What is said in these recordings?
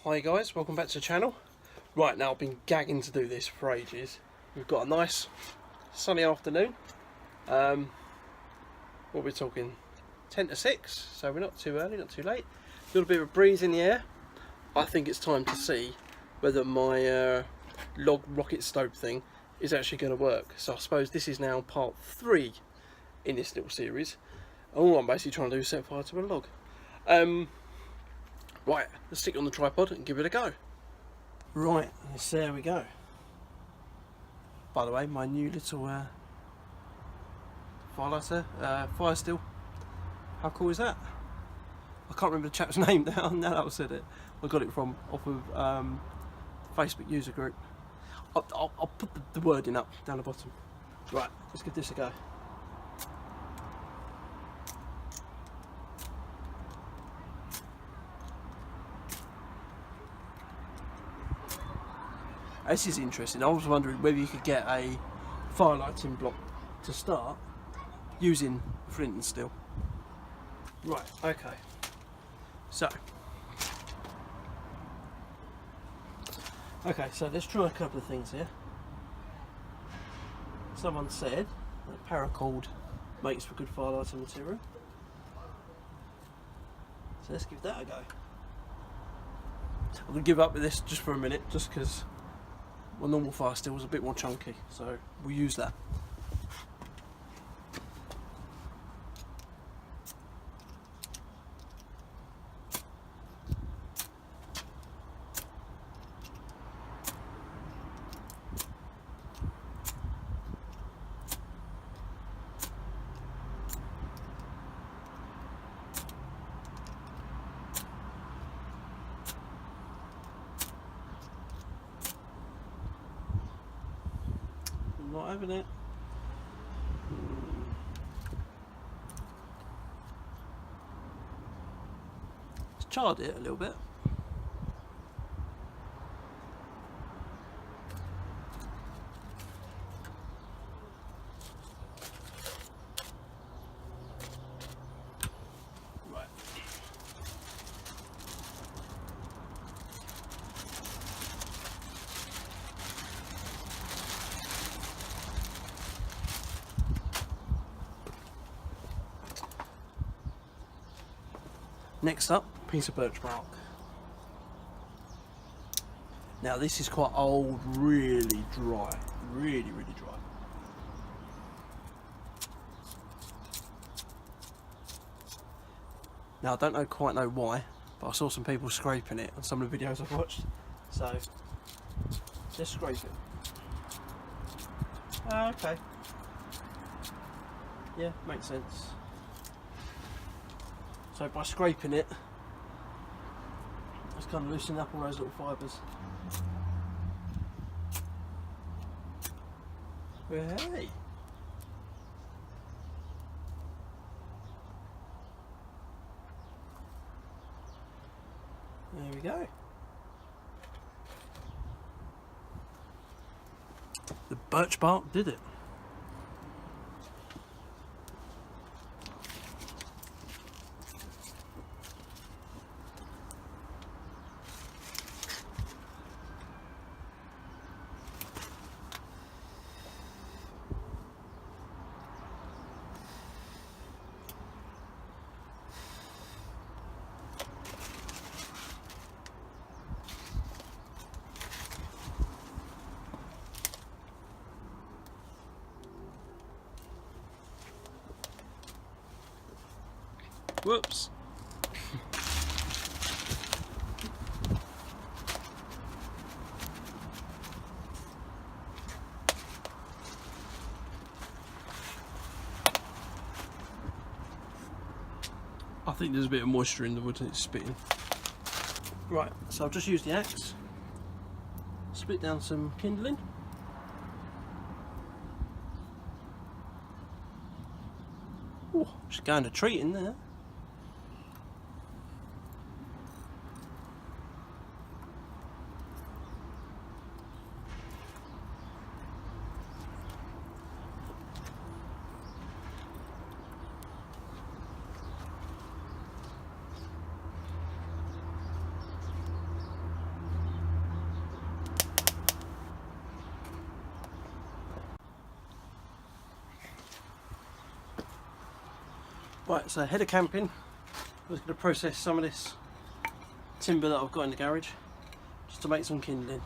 Hi guys, welcome back to the channel. Right, now I've been gagging to do this for ages. We've got a nice sunny afternoon. What we're talking 10 to 6, so we're not too early, not too late. A little bit of a breeze in the air. I think it's time to see whether my log rocket stove thing is actually going to work. So I suppose this is now part 3 in this little series. All I'm basically trying to do is set fire to a log. Right, let's stick it on the tripod and give it a go. Right, yes, there we go. By the way, my new little firelighter, fire still. How cool is that? I can't remember the chap's name now that I've said it. I got it from off of Facebook user group. I'll put the wording up down the bottom. Right, let's give this a go. This is interesting. I was wondering whether you could get a fire lighting block to start using flint and steel. Right, okay. So let's try a couple of things here. Someone said that paracord makes for good fire lighting material. So let's give that a go. I'm going to give up with this just for a minute, just because my normal fire steel was a bit more chunky, so we'll use that. Not having it. It's charred it a little bit. Right. Next up, piece of birch bark. Now this is quite old, really dry, really dry. Now I don't quite know why, but I saw some people scraping it on some of the videos I've watched. So let's scrape it. Okay. Yeah, makes sense. So by scraping it, it's kind of loosening up all those little fibres. Well, hey! There we go. The birch bark did it. Whoops. I think there's a bit of moisture in the wood and it's spitting. Right, so I've just used the axe, split down some kindling. Oh, just going to treat in there. Right, so ahead of camping, I was going to process some of this timber that I've got in the garage just to make some kindling.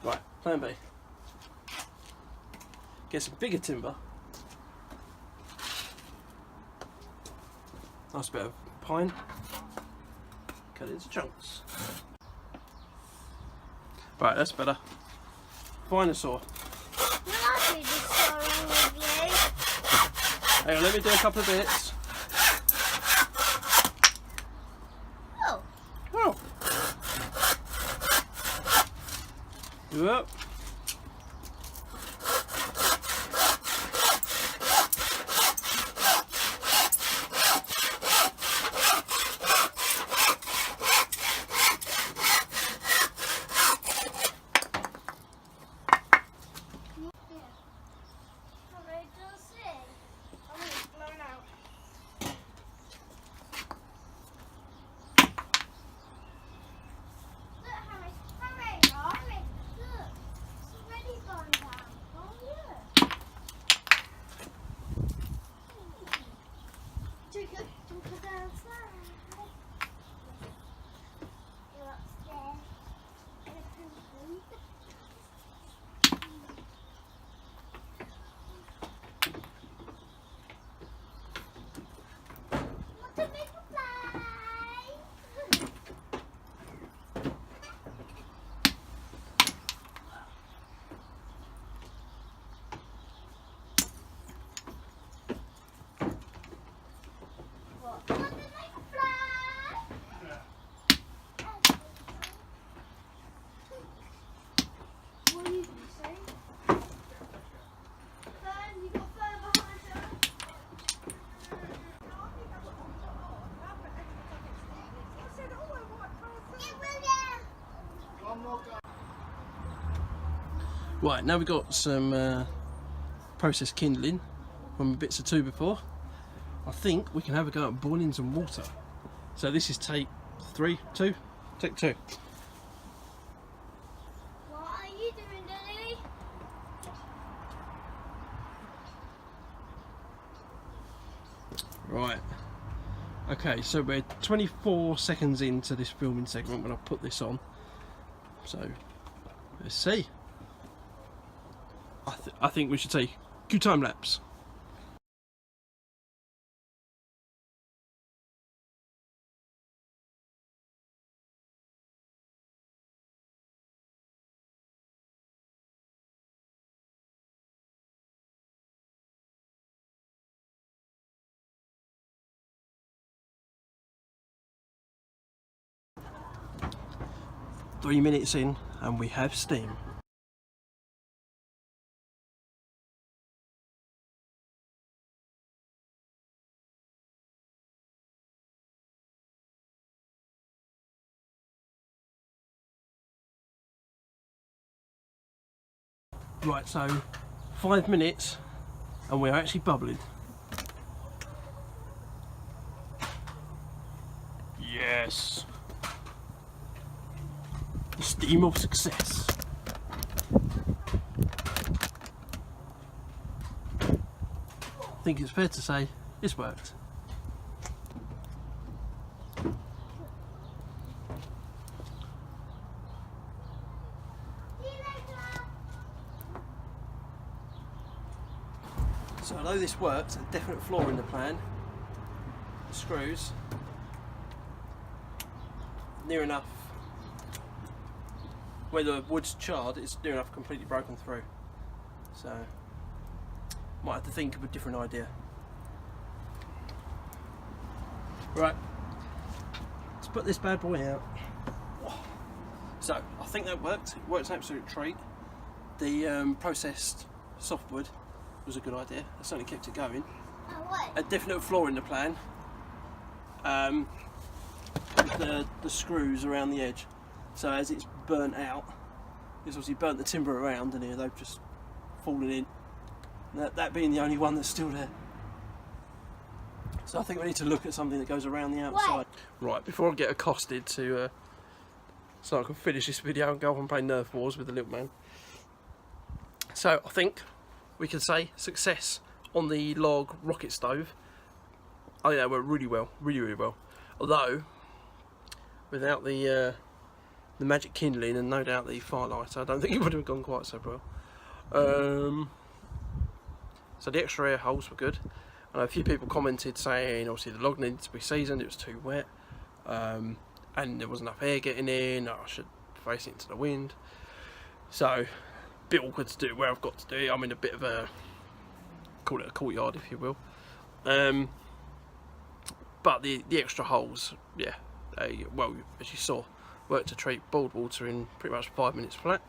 Right, plan B. Get some bigger timber. Nice bit of pine. Cut it into chunks. Right, that's better. Find a saw. Will I do this sawing with you? Hang on, let me do a couple of bits. Oh. Oh. Yep. Right, now we've got some processed kindling from bits of 2 before. I think we can have a go at boiling some water. So this is take 2. Take 2. What are you doing, Lily? Right. Okay, so we're 24 seconds into this filming segment when I put this on. So, let's see. I think we should take 2 time lapse. Three minutes in and we have steam. Right, so 5 minutes and we're actually bubbling. Yes! The steam of success. I think it's fair to say it's worked. So although this works, a definite flaw in the plan, the screws near enough where the wood's charred, it's near enough completely broken through. So might have to think of a different idea. Right, put this bad boy out. So I think that worked. It worked an absolute treat. The processed softwood was a good idea. It certainly kept it going. Oh, what? A definite flaw in the plan. The screws around the edge. So as it's burnt out, it's obviously burnt the timber around, and here they've just fallen in. That being the only one that's still there. So I think we need to look at something that goes around the outside. Right, before I get accosted so I can finish this video and go off and play Nerf Wars with the little man. So I think we can say success on the log rocket stove. I think that went really well, really well. Although without the magic kindling and no doubt the firelight, I don't think it would have gone quite so well. So the extra air holes were good. I know a few people commented saying obviously the log needed to be seasoned, it was too wet, and there wasn't enough air getting in, I should face it into the wind. So a bit awkward to do it where I've got to do it. I'm in a bit of a, call it a courtyard if you will. But the extra holes, yeah, well, as you saw, worked a treat. Boiled water in pretty much 5 minutes flat.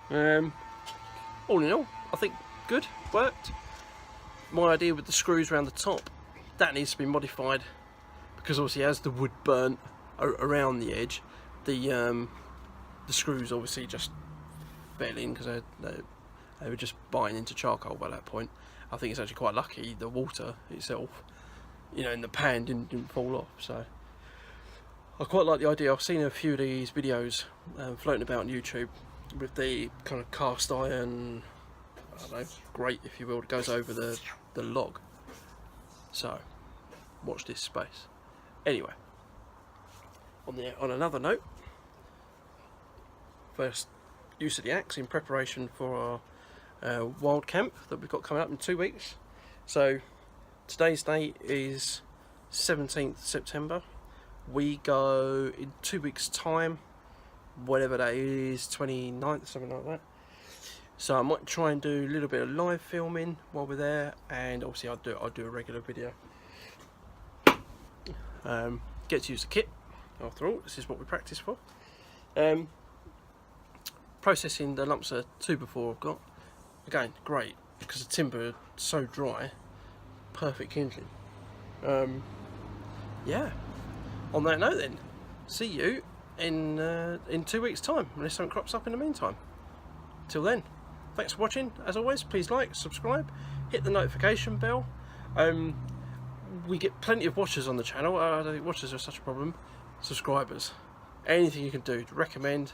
All in all, I think good, worked. My idea with the screws around the top, that needs to be modified, because obviously as the wood burnt around the edge, the screws obviously just fell in because they were just biting into charcoal by that point. I think it's actually quite lucky the water itself, you know, in the pan didn't fall off. So I quite like the idea. I've seen a few of these videos floating about on YouTube with the kind of cast iron, I don't know, grate if you will, that goes over the log. So watch this space. Anyway, on another note, first use of the axe in preparation for our wild camp that we've got coming up in 2 weeks. So today's date is 17th September. We go in 2 weeks time, whatever that is, 29th, something like that. So I might try and do a little bit of live filming while we're there, and obviously I'll do a regular video. Get to use the kit, after all, this is what we practice for. Processing the lumps of 2x4 I've got, again, great, because the timber is so dry, perfect kindling. Yeah, on that note then, see you in 2 weeks time, unless something crops up in the meantime. Till then, thanks for watching. As always, please like, subscribe, hit the notification bell. We get plenty of watchers on the channel. I don't think watchers are such a problem. Subscribers, anything you can do to recommend.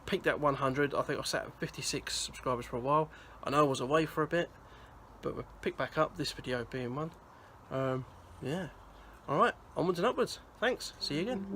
Peaked at 100. I think I sat at 56 subscribers for a while. I know I was away for a bit, but we'll pick back up, this video being one. Yeah, alright, onwards and upwards. Thanks, see you again.